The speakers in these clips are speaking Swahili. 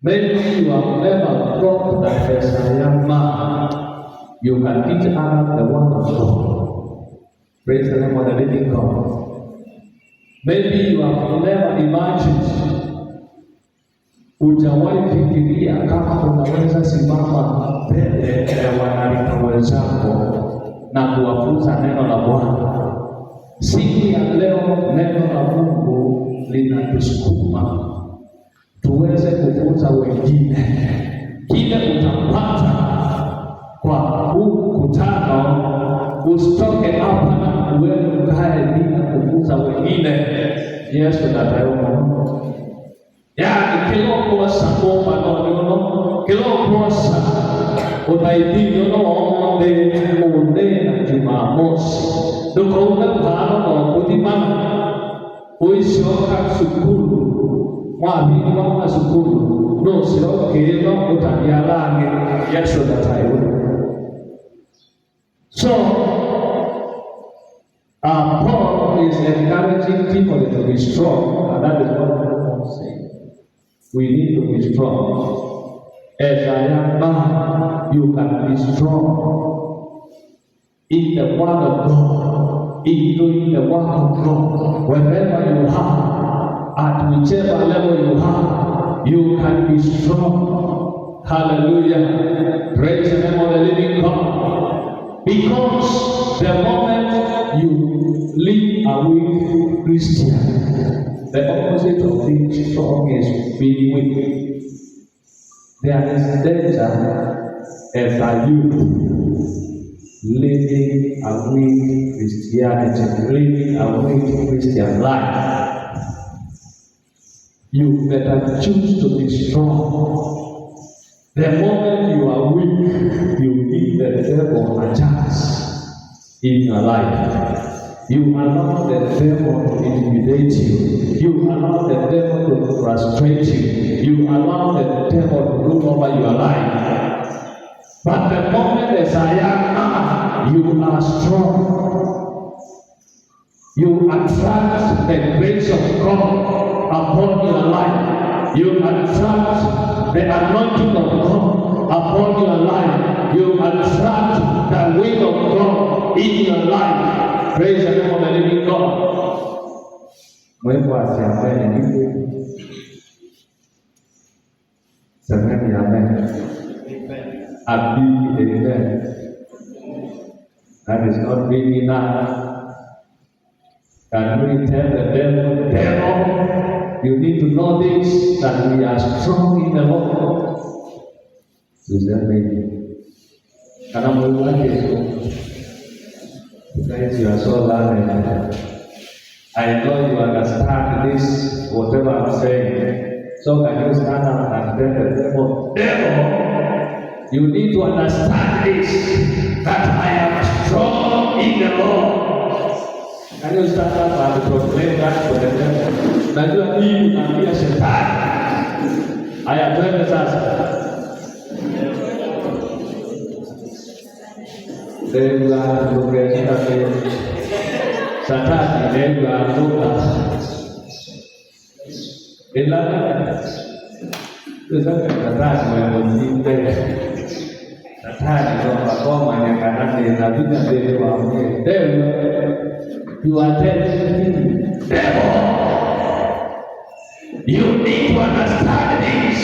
Maybe you have never thought that as a young man, you can teach others the word of God. Praise the name of the living God. Maybe you have never imagined, hujawahi fikiria kama unaweza simama mbele ya wanarika wenzako na kuwafunza neno la Bwana. Siku ya leo neno la Mungu linatusukuma tuweze kufunza wengine. Kile utapata kwa huu mkutano, usitoke hapa na uende ukae bila kufunza wengine. Yesu nataomba. Yani kilokosa kuomba nono, kilokosa unaidini unaombe na Jumamosi. Ndukaunga pano na kudimana uishoka sukulu. Mwabini wa sukulu no sio kero utanialange Yesu nataomba. So Paul is encouraging people to be strong, and that is what Paul is saying. We need to be strong. As a young man, you can be strong in the word of God, in doing the work of God. Wherever you are, at whichever level you are, you can be strong. Hallelujah. Praise the name of the living God. Because the moment you live a weak Christian, the opposite of being strong is being weak. There is danger as a youth living a weak Christianity, living a weak Christian life. You better choose to be strong. The moment you are weak, you give the devil a chance in your life. You allow the devil to intimidate you. You allow the devil to frustrate you. You allow the devil to rule over your life. But the moment as a young man, you are strong. You attract the grace of God upon your life. You attract the anointing of God upon your life. You attract the will of God in your life. Praise the name of the living God. Mungu asiambaye nipe. Semeni amen. Amen. That is not big enough. Can we tell the devil, you need to know this, that we are strong in the Lord? Is that maybe? Karena Mungu wake guys, you are so learned. I know you understand this, whatever I'm saying. So can you stand up and tell the devil, you need to understand this, that I am strong in the Lord. Can you stand up and proclaim that to the devil? Najua hii unaambia shetani. Aya, twende sasa. Deva lugha Satani deva lugha ila Satani mwenye Satani kwa koma ni kanani na vita vile waambie devil, you are telling me, devil, you need to understand this,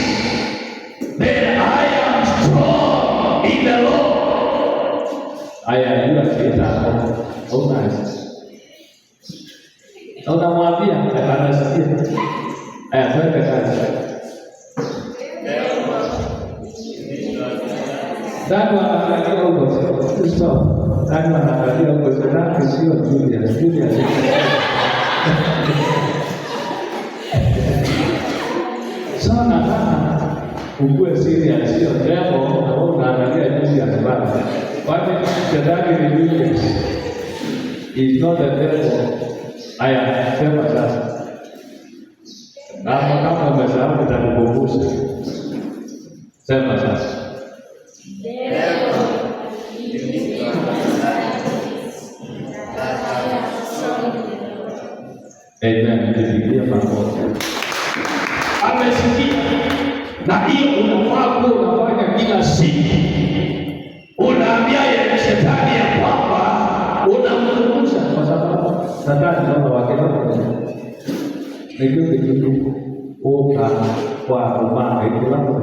that I am strong in the Lord. Aya hiyo kita unamwambia anasikia. Aya twende kazi. Dada anaangalia huko. Kristo. Dada anaangalia huko sana sio Julia. Sana ukue serious sio jambo na unaangalia jinsi ya sababu. Kwani shetani ni Julia. Is not the devil. Aya sema sasa. Na kama umesahau nitakukumbusha. Sema sasa. Amen. Amesikia. na hiyo unafaa kuwa unafanya kila siku. Unaambia yeye shetani ya kwamba unamkumbusha, kwa sababu Satani ndio wakati ndio oka kwa umma itilamu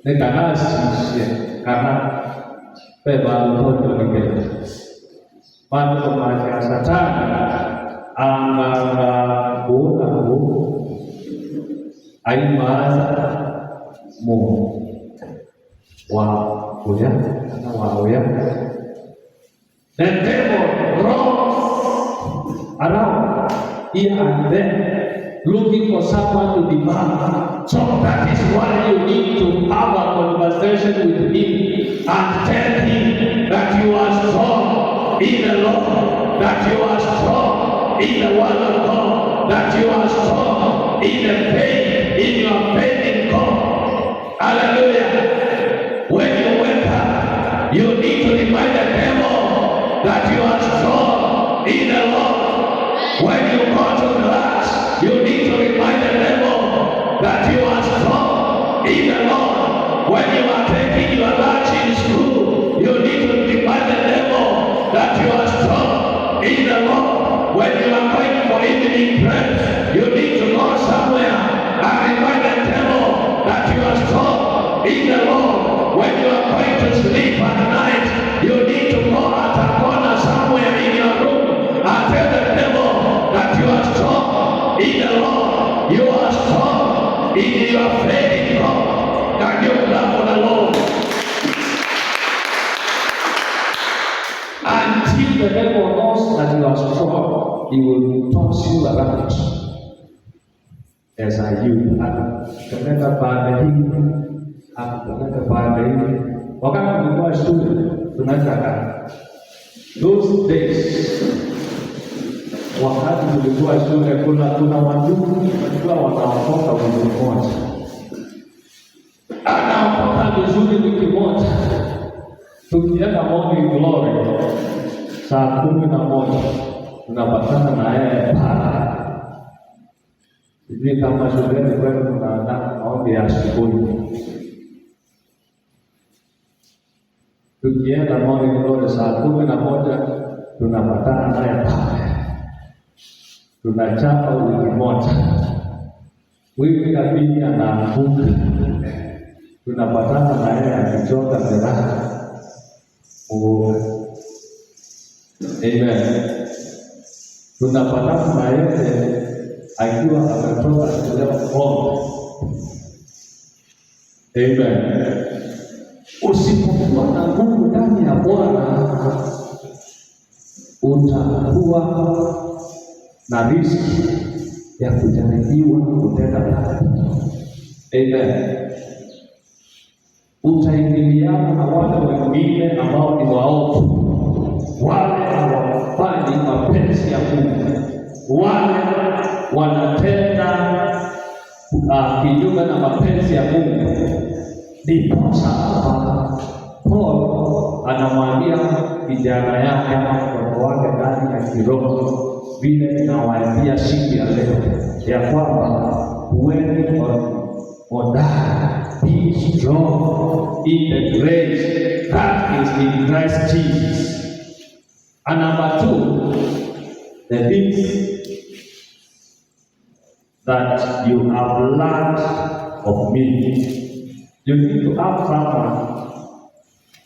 ni kana sisi kana peba mtoto ngeke pada manusia Satani anga kuona aimaza mo wa kuya na wa. The devil roams around here and there looking for someone to devour. So that is why you need to have a conversation with him and tell him that you are strong in the Lord, that you are strong in the word of God, that you are strong in the faith, in your faith in God. Hallelujah. When you wake up, you need to remind the devil that you are strong in the Lord. When you go to class, you need to remind the devil that you are strong in the Lord. When you are taking your lunch in school, you need to remind the devil that you are strong in the Lord. When you are going for evening prayers, you need to go somewhere and remind the devil that you are strong in the Lord. When you are going to sleep at night, you need to go at a corner somewhere in your room and tell the devil that you are strong in the Lord. You are strong in your faith in God. Can you clap for the Lord? Until the devil knows that you are strong, he will toss you around as a youth. Kenapa pada ini? Kenapa pada ini? Waktu kita student, tunajua those days. Wakati tulikuwa shule kuna wandugu walikuwa wanaokoka wiki moja, anaokoka vizuri wiki moja, tukienda morning glory saa 11 tunapatana na yeye pale. Sijui kama shuleni kwenu kuna maombi ya asubuhi. Tukienda morning glory saa 11 tunapatana naye pale. Tunachapa wiki moja, wiki ya pili anaanguka, tunapatana na yeye akichoka jeraha. Amen. Tunapatana na yeye akiwa ametoka kulewa pombe. Amen. Usipokuwa na nguvu ndani ya Bwana, utakuwa na riski ya kujaribiwa kutenda dhambi. Amen. Utaingiliana na wale wengine ambao ni waovu, wale hawafanyi mapenzi ya Mungu, wale wanatenda kinyume na mapenzi ya Mungu. Ndiposa hapa Paul anamwambia kijana yake mtoto wake ndani ya kiroho, vile ninawaambia siku ya leo ya kwamba when on that be strong in the grace that is in Christ Jesus. And number 2, the things that you have learned of me. You need to have someone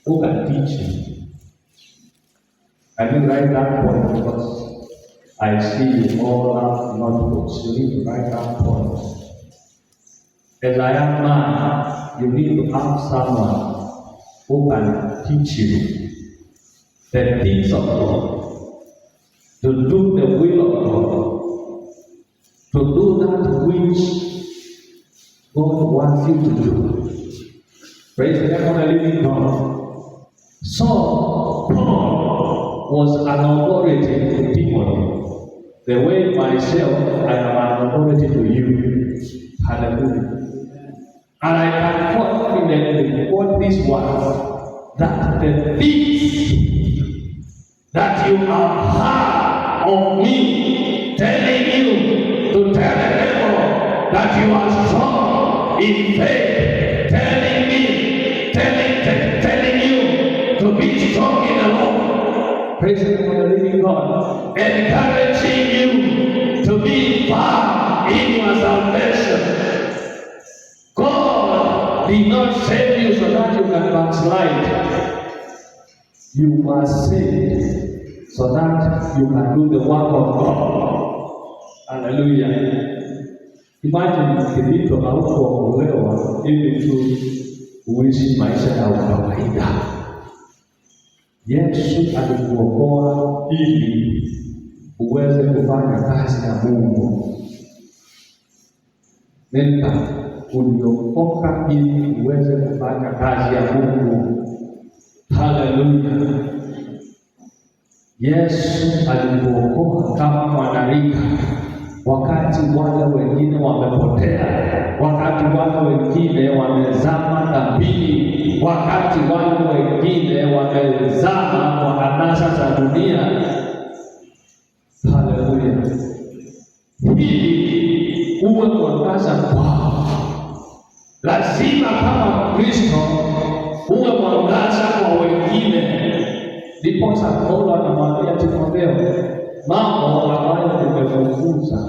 who can teach you. I will write that point because I see you all have notebooks. You need to write that point. As a young man, you need to have someone who can teach you the things of God, to do the will of God, to do that which God wants you to do. Praise the name of the living God. So, Paul was an authority to Timothy, the way myself I am an authority to you. Hallelujah. And I can confidently quote this one, that the things that you have heard of me telling you to tell the devil that you are strong in faith, telling you to be strong in the Lord. Praise the Lord, the living God. Encouraging you to be firm in your salvation. God did not save you so that you can backslide. You were saved so that you can do the work of God. Hallelujah. Imagine Kilicho haukuokolewa ili tu uishi maisha ya kawaida. Yesu alikuokoa ili uweze kufanya kazi ya Mungu. Nenda uliokoka ili uweze kufanya kazi ya Mungu. Haleluya. Yesu alikuokoa kama mwanarika wakati wale wengine wamepotea, wakati wale wengine wamezama dhambini, wakati wale wengine wamezama kwa anasa za dunia. Haleluya. Hili uwe mwangaza kwao. Lazima kama Kristo uwe mwangaza kwa wengine. Ndiposa Paulo anamwambia Timotheo, mambo ambayo tumefunza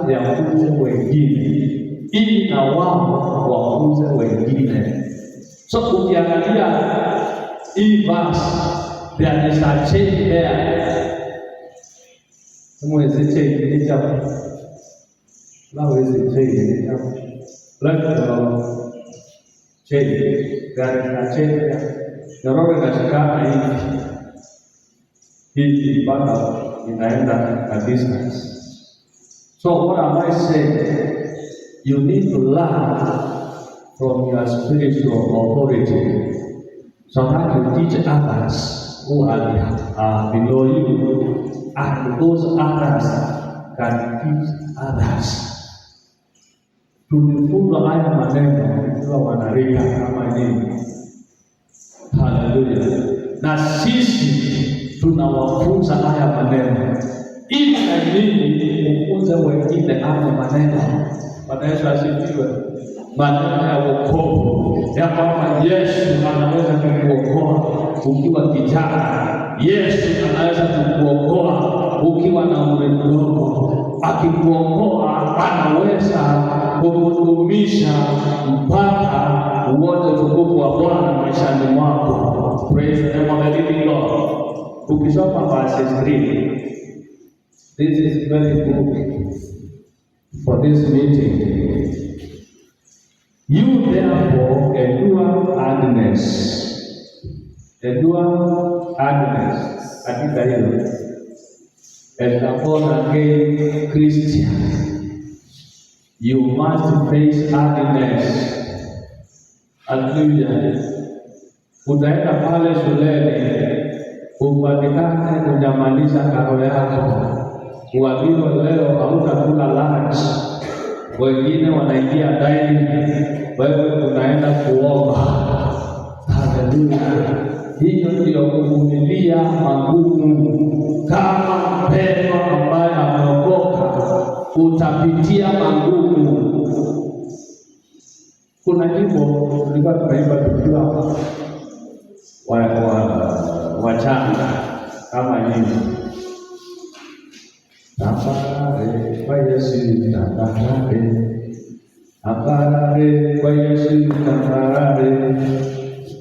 yafunze wengine ili na wao wafunze wengine. So ukiangalia hii verse, there is a change there. Mwezi change hapo. Mwezi change hapo. Let's change. There is a change there. Nyororo inashikana hivi. Hii mpaka inaenda a distance. So what am I saying? You need to learn from your spiritual authority so that you teach others who are below you, and those others can teach others. Tulifunzwa haya maneno tukiwa wanarika kama nini. Haleluya. Na sisi tunawafunza haya maneno ili na nini ufunze wengine haya maneno. Bwana Yesu asifiwe. Maneno ya wokovu ya kwamba Yesu anaweza kukuokoa ukiwa kijana. Yesu anaweza kukuokoa ukiwa na umri mdogo. Akikuokoa anaweza kukudumisha mpaka uone utukufu wa Bwana maishani mwako. Praise the name of the living God. Ukisoma verse 3, this is very good for this meeting. You therefore endure hardness katika hilo, as a born again Christian, you must face hardness. Hallelujah. Utaenda pale shuleni upatikane kujamalisha karo yako, uambiwe leo hautakula lunch, wengine wanaingia dining, wewe unaenda kuomba. Haleluya. Hiyo ndio kuvumilia magumu. Kama mpendwa ambaye ameokoka, utapitia magumu. Kuna nyimbo tulikuwa tunaimba tukiwa wachanga kama nyimbo. Tambarare kwa Yesu, tambarare. Tambarare kwa Yesu, tambarare.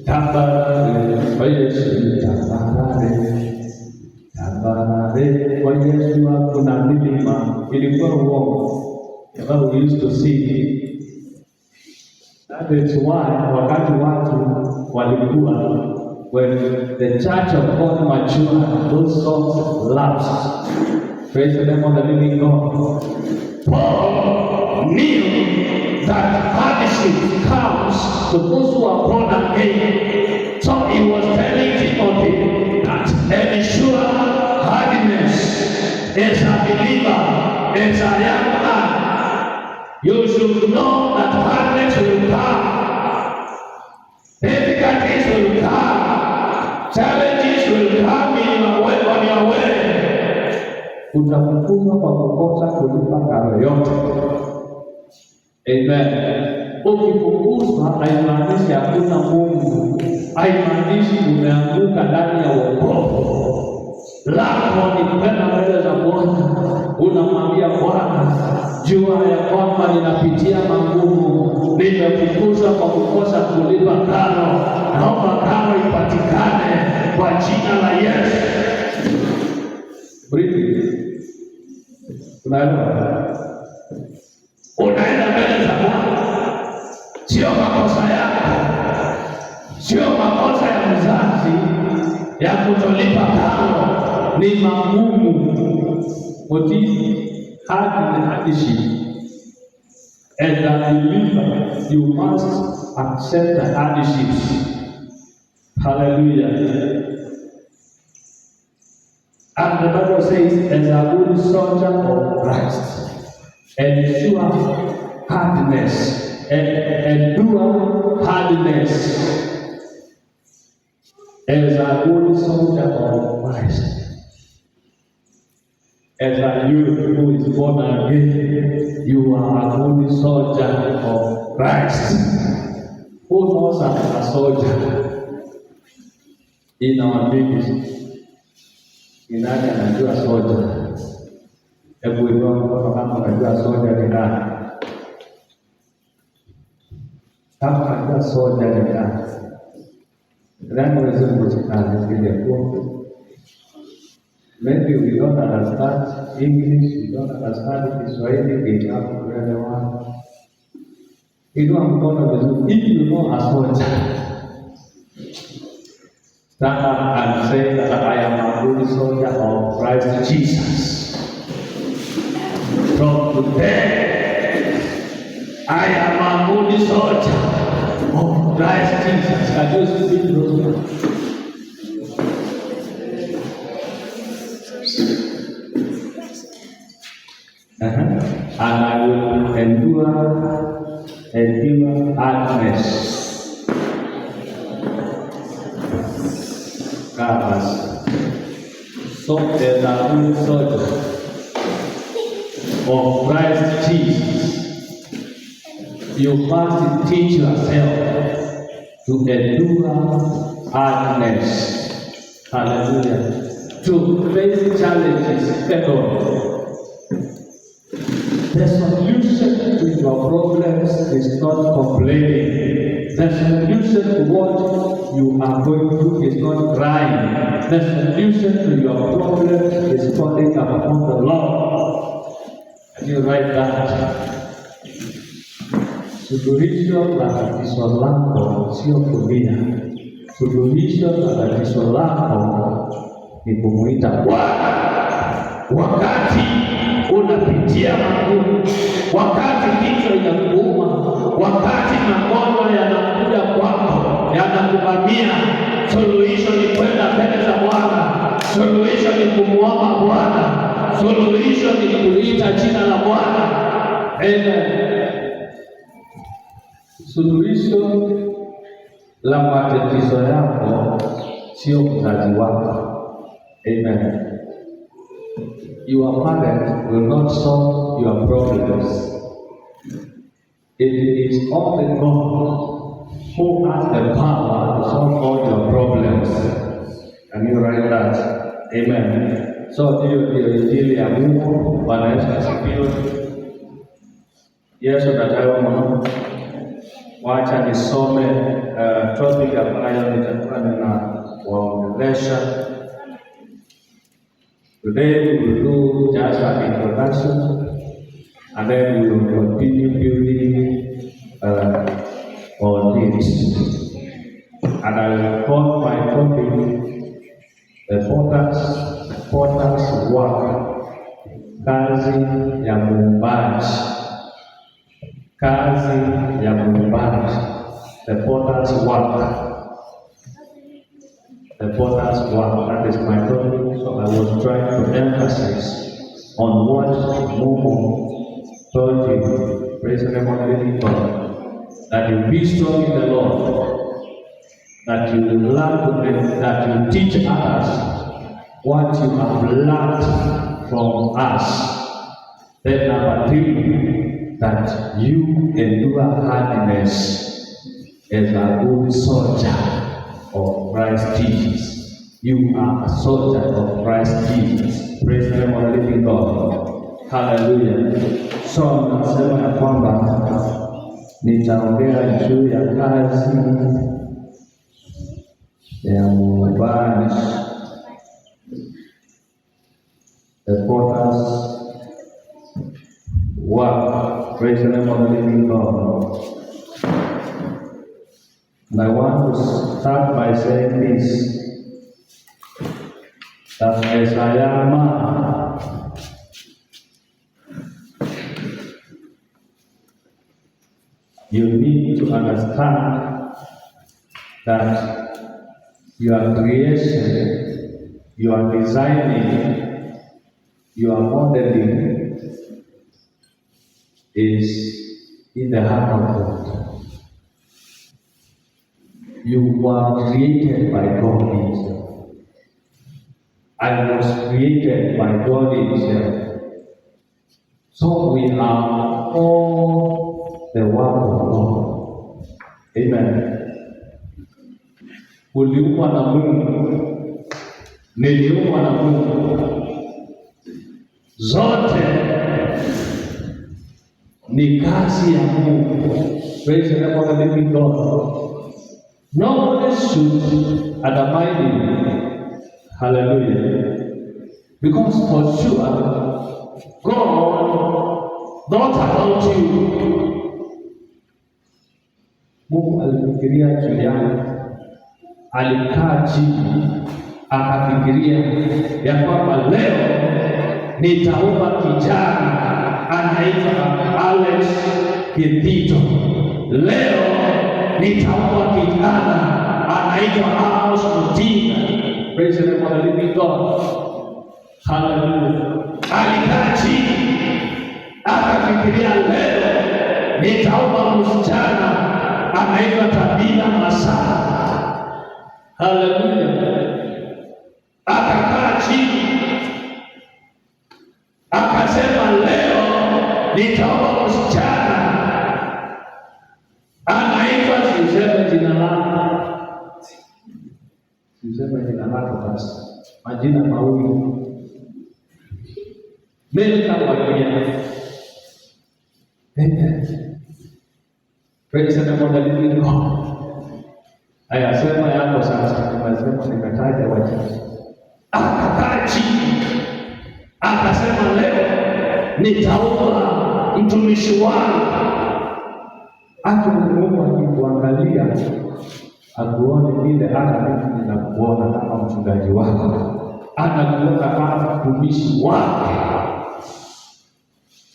Tambarare kwa Yesu, tambarare. Tambarare kwa Yesu, hakuna milima. Ilikuwa uongo. About we used to sing. That is why wakati watu walikuwa, when the church of God matured, those songs lapsed. Praise the name of the living God. Paul knew that hardship comes to those who are born again. So he was telling Timothy that ensure hardness as a believer, as a young man. You should know that hardness will come, difficulties will come, challenges will come in your way, on your way. Utafukuzwa kwa kukosa kulipa karo yote. Amen. Ukifukuzwa haimaanishi hakuna Mungu, haimaanishi umeanguka ndani ya wokovu. Lako ni kwenda mbele za Bwana, unamwambia Bwana, jua ya kwamba ninapitia magumu, nimefukuzwa kwa kukosa kulipa karo, naomba karo ipatikane kwa jina la Yesu. Unaenda mbele za Bwana, sio makosa yako, sio makosa ya mzazi ya kutolipa karo, ni magumu. What is hardship? As a believer, you must accept the hardships. Hallelujah. And the Bible says, as a good soldier of Christ, endure hardness, endure hardness. As a good soldier of Christ, as a youth who is born again, you are a good soldier of Christ. Who knows a soldier in our ministry? Ni nani anajua soldier? Hebu inua mkono kama unajua soldier ni nani? Kama unajua soldier ni nani? Nani unaweza kuchukua kile kwa? Maybe we don't understand English, we don't understand Kiswahili, we have to learn one. Inua mkono vizuri. If you know a soldier, stand up and say that I am a good soldier of Christ Jesus. From today, I am a good soldier of Christ Jesus. Can you speak those words? And I will endure hardness. So as a good soldier of Christ Jesus, you must teach yourself to endure hardness. Hallelujah. To face challenges head-on. The solution to your problems is not complaining. The solution to what you are going through is not crying. The solution to your problems is calling upon the Lord. Can you write that? Suluhisho la tatizo lako sio kulia. Suluhisho la tatizo lako ni kumuita Bwana. Wakati unapitia magumu, wakati kichwa inakuuma, wakati magonjwa yanakuja kwako, yanakuvamia, suluhisho ni kwenda mbele za Bwana. Suluhisho ni kumuomba Bwana. Suluhisho ni kuliita jina la Bwana. Amen. Suluhisho la matatizo yako sio mzazi wako. Amen. Your parent will not solve your problems. It is only God who has the power to solve all your problems. Can you write that? Amen. So hiyo ndio injili ya Mungu. Bwana Yesu asifiwe. Yesu nataka wacha nisome topic ambayo nitakuwa ninawaongelesha. Today we will do just an introduction, and then we will continue building on it. And I will call my topic the potter's work, kazi ya muumbaji, kazi ya muumbaji, the potter's work. The potter's work, that is my topic. So I was trying to emphasize on what Mungu told you, praise the living God, that you be strong in the Lord, that you learn, that you teach others what you have learned from us. Then number 3, that you endure hardness as a good soldier of Christ Jesus. You are a soldier of Christ Jesus. Praise the name of the living God. Hallelujah. So nasema ya kwamba nitaongea juu ya kazi ya mubani, the potter's work. Praise the name of the living God. And I want to start by saying this, that as I am man, you need to understand that your creation, your designing, your modeling is in the heart of God. You were created by God Himself. I was created by God Himself. So we are all the work of God. Amen. Uliumbwa na Mungu, niliumbwa na Mungu. Zote ni kazi ya Mungu. Praise the name of the living God. Nobody should undermine you. Hallelujah. Because for sure, God thought about you. Mungu alifikiria juu yako. Alikaa chini akafikiria ya kwamba leo nitaumba kijana anaitwa Alex Kipito. Leo nitaumba kijana anaitwa Amos Mutinda. Praise the name of the living God. Hallelujah. Alikaa chini akafikiria leo nitaumba msichana anaitwa Tabitha Masaa. Hallelujah. Akakaa chini akasema leo nitaomba msichana anaitwa, siseme jina lako, siseme jina lako basi, majina mawili mimi kama mwenyewe. Praise the name of the living God. Aya, sema yako sasa, nimesema nimetaja wachache. Akakaa chini akasema leo nitaomba mtumishi wangu. Hata Mungu akikuangalia akuone vile hata mimi ninakuona kama mchungaji wako, anakuona kama mtumishi wake.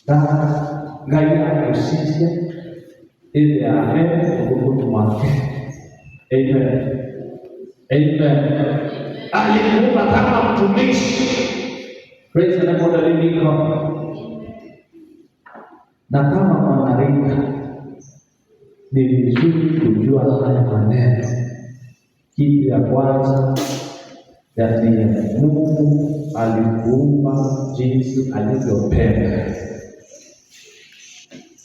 Na Ngai akusishe ili aende kukutu wake. Amen. Amen. Alikuwa kama mtumishi. Praise the name of the living God. Na kama mwanarika ni vizuri kujua haya maneno. Kitu ya kwanza ya Mungu alikuumba jinsi alivyopenda.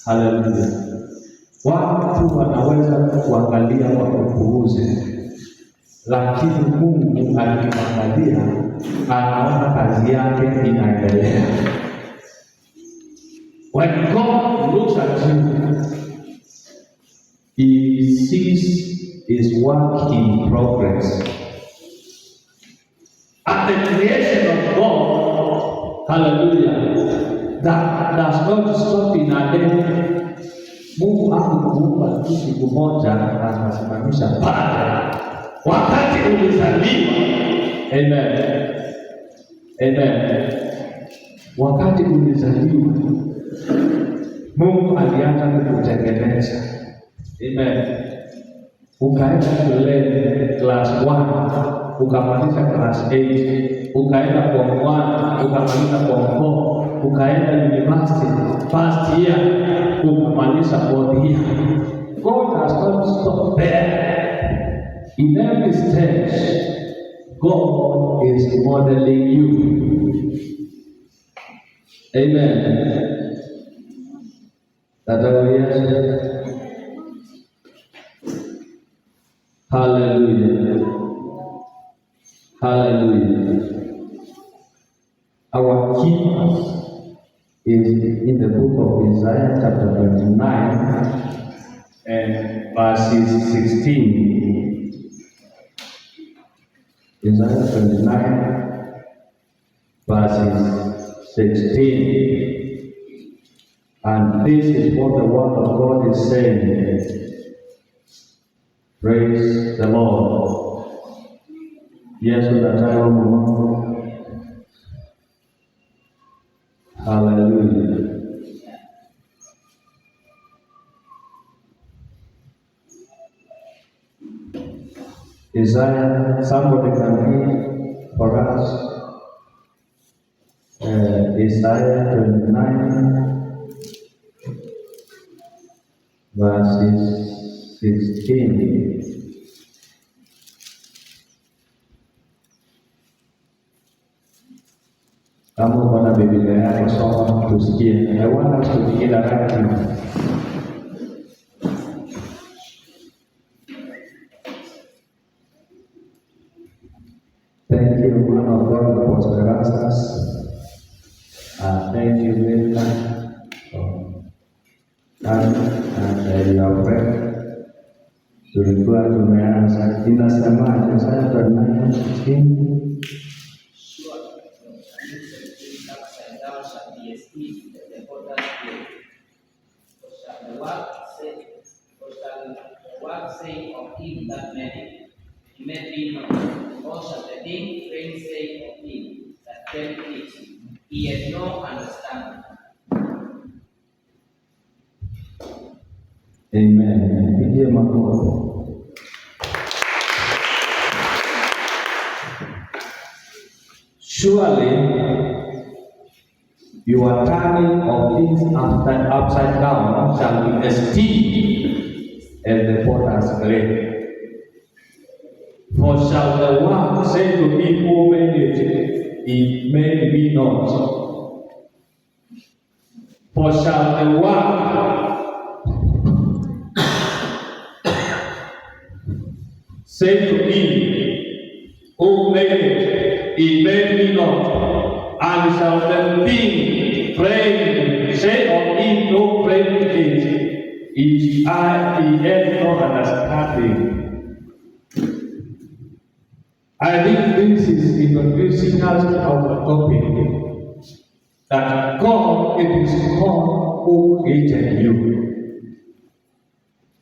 Hallelujah. Watu wanaweza kuangalia wakupuuze, lakini Mungu akimwangalia anaona kazi yake inaendelea. When God looks at you, He sees His work in progress. At the creation of God, hallelujah, that does not stop in a day. Mungu hakukuumba tu siku moja akasimamisha pale. Wakati ulizaliwa, amen, amen, wakati ulizaliwa Mungu alianza kukutengeneza, amen. Ukaenda shule class 1, ukamaliza class 8, ukaenda form 1, ukamaliza form 4, ukaenda university first year, ukamaliza fourth year. God has not stopped there. In every stage, God is modeling you. Amen. Hallelujah. Hallelujah. Hallelujah. Our key is in the book of Isaiah chapter 29 and verses 16. Isaiah 29 verses 16. And this is what the word of God is saying. Praise the Lord. Yes, hallelujah. Isaiah, somebody can read for us. Isaiah 29 verses 16. Kamu pada Biblia yako soma tusikie. I want us to begin a writing. Thank you, man of God, for the answers. Thank you very much for coming and your prayer. Tulikuwa tumeanza inasema Isaya 29:16. Say of him that made him, or shall the king reign say of him that kept it, he had no understanding. Amen. Pigie makofi. Surely your turning of things upside down shall be esteemed as the potter's clay. For shall the one say to him who made it made me not? For shall the one say to him who made it made me not? And shall the thing framed say of him who framed it, if he had no understanding. I think this is introducing us to our topic that God, it is God who created you.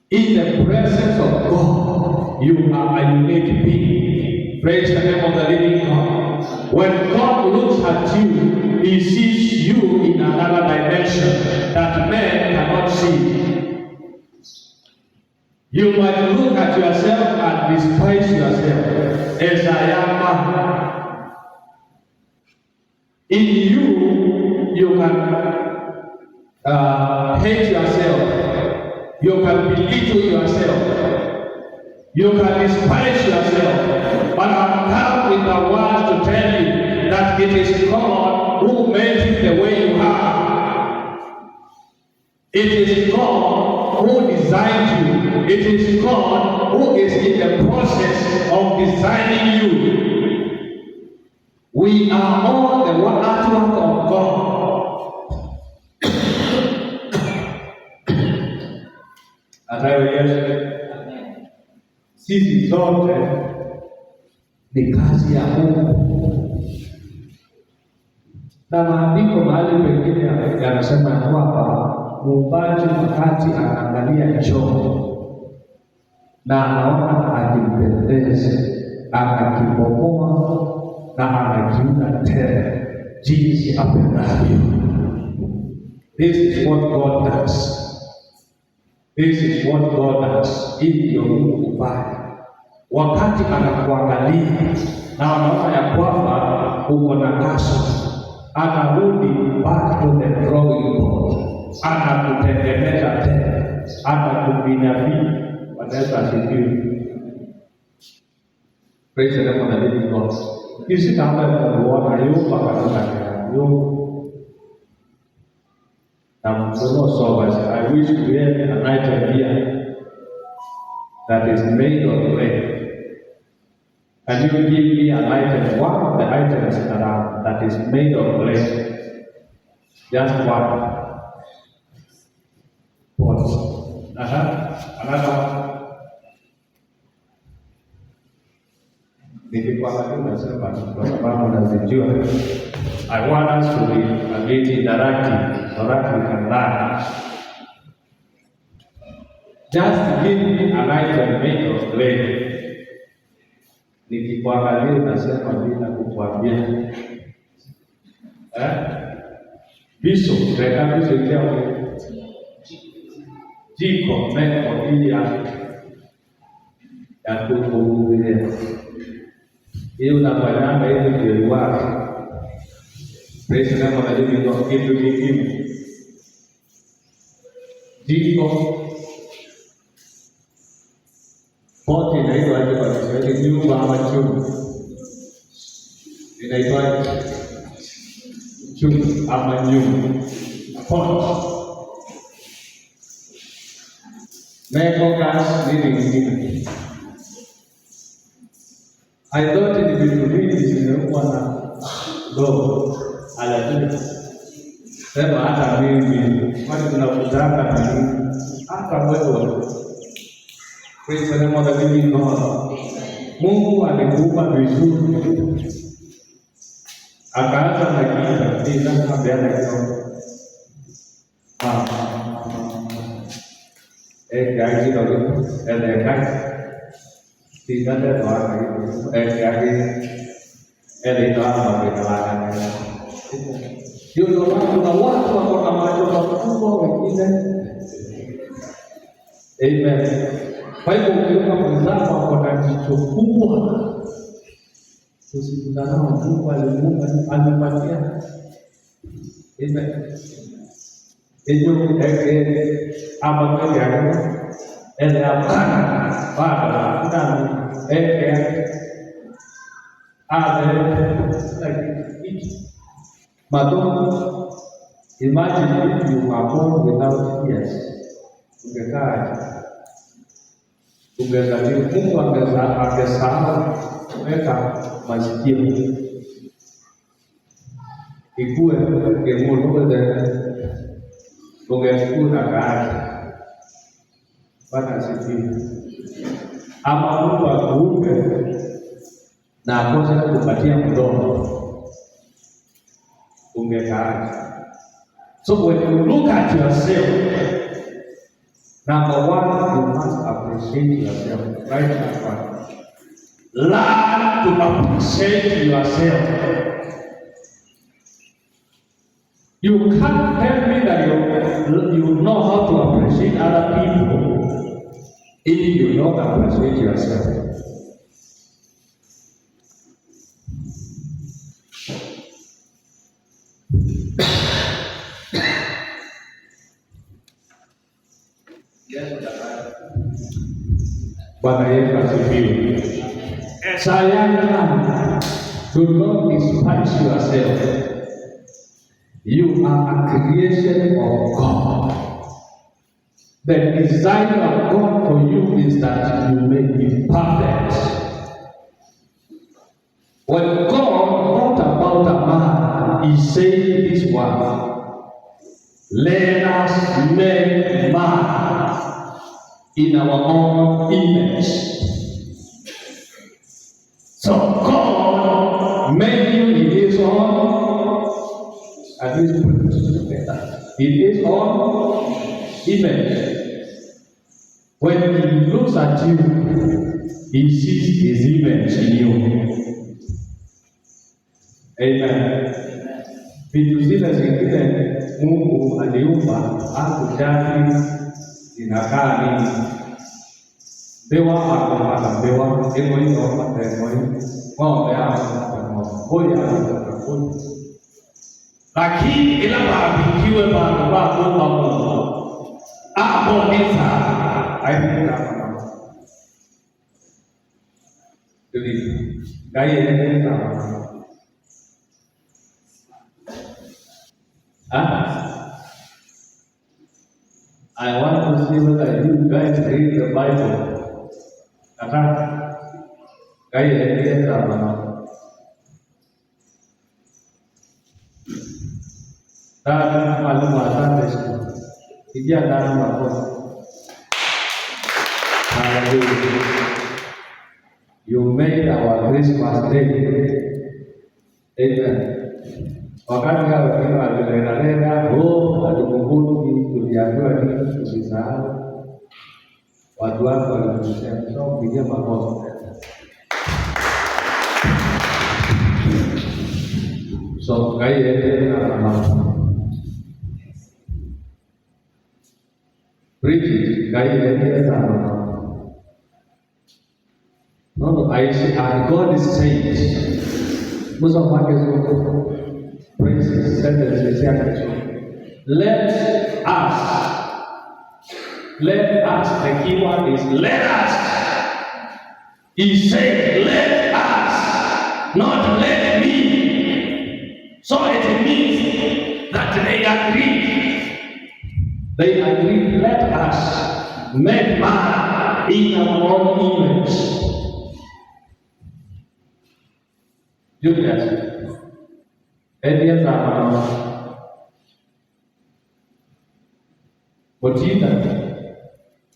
In the presence of God, you are a unique being. Praise the name of the living God. When God looks at you, He sees you in another dimension that man cannot see. You might look at yourself and despise yourself as I am. In you, you can hate yourself. You can belittle yourself. You can despise yourself. But I've come with the words to tell you that it is God who made you the way you are. It is God who designed you. It is God who is in the process of designing you. We are all the artwork of God. Amen. Sisi zote ni kazi ya Mungu. Na maandiko mahali pengine yanasema ya kwamba muumbaji wakati anaangalia chombo na anaona akimpendeza, anakibomoa na anakiunda tena jinsi apendavyo. This is what God does. This is what God does. Ili ndio Mungu hufanya. Wakati anakuangalia na anaona ya kwamba uko na kasoro, anarudi back to the drawing board, anakutengeneza tena, anakubinyabini. Wanaweza asifiwe. Praise the Lord of the living God. Isi kama kuona yupa katika yupa. Now, for most of us, I wish we had an item here that is made of clay. Can you give me an item, one of the items that is made of clay? Just one. What? Another one. Nilikuwa nasema kwa sababu nazijua. I want us to be a bit interactive so that we can learn. Just give me an item made of clay. Nikikuangalia nasema bila kukuambia. Biso, teka biso ikiwa jiko meko ili ya kukuhubiria. Hiyo unafanyanga hivi ndio iwake. Praise the Lord, hallelujah, kwa kitu kingine. Jiko pote inaitwa aje kwa Kiswahili? Nyumba ama chungu? Inaitwa chungu ama nyumba? Pot. Meko gas nini kingine? I thought ni vitu vingi zimekuwa na dogo. Alajua. Sema hata mimi, kwani tunakutaka na nini? Hata wewe. Praise the Lord, hallelujah. Mungu alikupa vizuri. Akaanza na kitu, ndio tunabeana kitu. Gari ndio ndio kai. Tidak ada doa gitu. Gari ndio mabekalaga. Ndio kuna watu wako na macho makubwa wengine. Amen. Kwa hivyo ukiona mwenzako ako na jicho kubwa, usikutana na Mungu alimpatia. Amen. Hiyo apa kwa yako? Apa ndani Madonna, imagine if you are born without ears. Ungekaa ungezaliwa, Mungu angesahau kuweka masikio ikue kemurude ungekuna kaaji Bwana asifiwe. Ama Mungu akuumbe na akose kupatia mdomo ungekaaji. So when you look at yourself, number one, you must appreciate yourself. Right now, learn to appreciate yourself. You can't tell me that you know how to appreciate other people if you don't appreciate yourself. Bwana Yesu asifiwe. Sayangkan, do not despise yourself. You are a creation of God. The design of God for you is that you may be perfect. When God thought about a man, He said this one: let us make man in our own image. So God made you in His own, at least in His own image. When He looks at you, He sees His image in you. Amen. Vitu zile zingine Mungu aliumba hakujali inakaa nini. Bewa hapa bewa ego hiyo hapa ego hiyo. Ng'ombe hapa ng'ombe. Hoya hapa hoya. Lakini ila barikiwe baba Mungu. Aboneza. Aidha. Jadi gaya ini sama. I want to see whether you guys read the Bible. Kayak dia sama. Dan malu-maluan itu, dia dalam apa? You made our Christmas day. Amen. Wakati hao wengine walilelea alimunguti tuliambiwa nini tulisahau. Watu wako walikusema so pigia makofi. So kayak na mama. Preach kayak na mama. No, I see God is saying. Musa pakai suatu princess sentence yang let us, the key word is let us. He said let us, not let me. So it means that they agreed, let us make man in our own image. Julius, dia sama Bojita,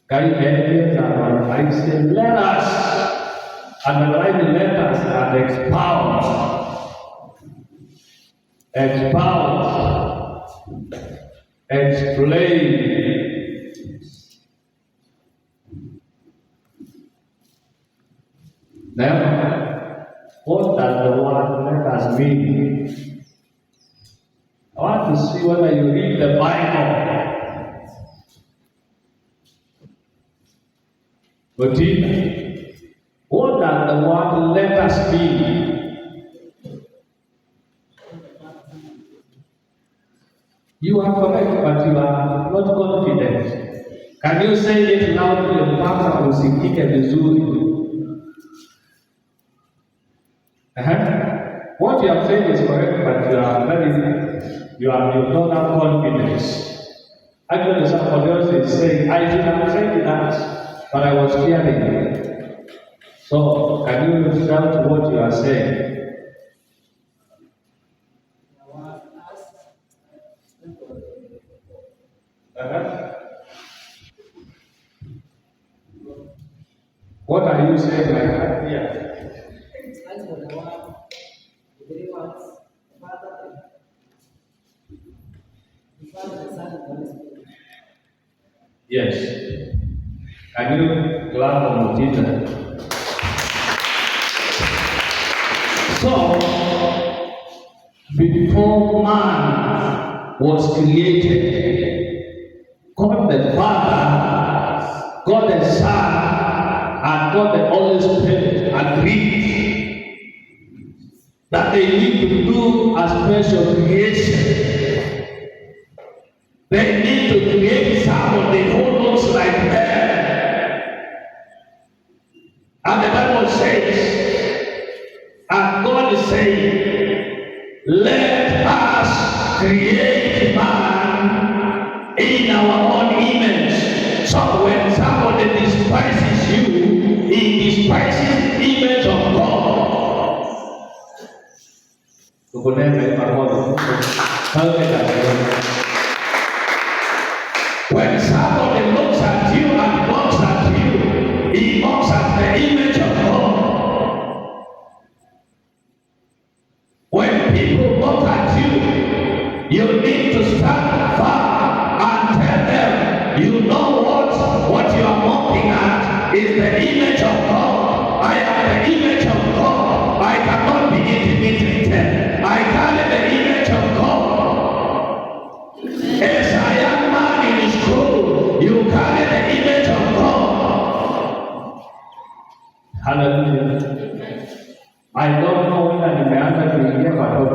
kali dia sama I say let us, underline the letters and explain. Now, what does the word let us mean? I want to see whether you read the Bible. But what does the word let us mean? You are correct, but you are not confident. Can you say it loudly mpaka usikike vizuri? What you are saying is correct, but you don't have confidence. Actually, somebody else is saying, I should have said that, but I was hearing. So, can you shout what you are saying? What are you saying? I can't hear. Yes. Can you clap on Jesus? So, before man was created, God the Father, God the Son, and God the Holy Spirit agreed that they need to do a special creation. They need to create somebody who looks like them. And the Bible says, and God is saying, let us create man in our own image. So when somebody despises you, he despises the image of God. When somebody looks at you and mocks at you, he mocks at the image of God. When people mock at you, you need to stand firm and tell them, you know what you are mocking at is the image of God. I am the image of God. I cannot be intimidated. I carry the image of God. As I am man in his school, you carry the image of God. Hallelujah. I know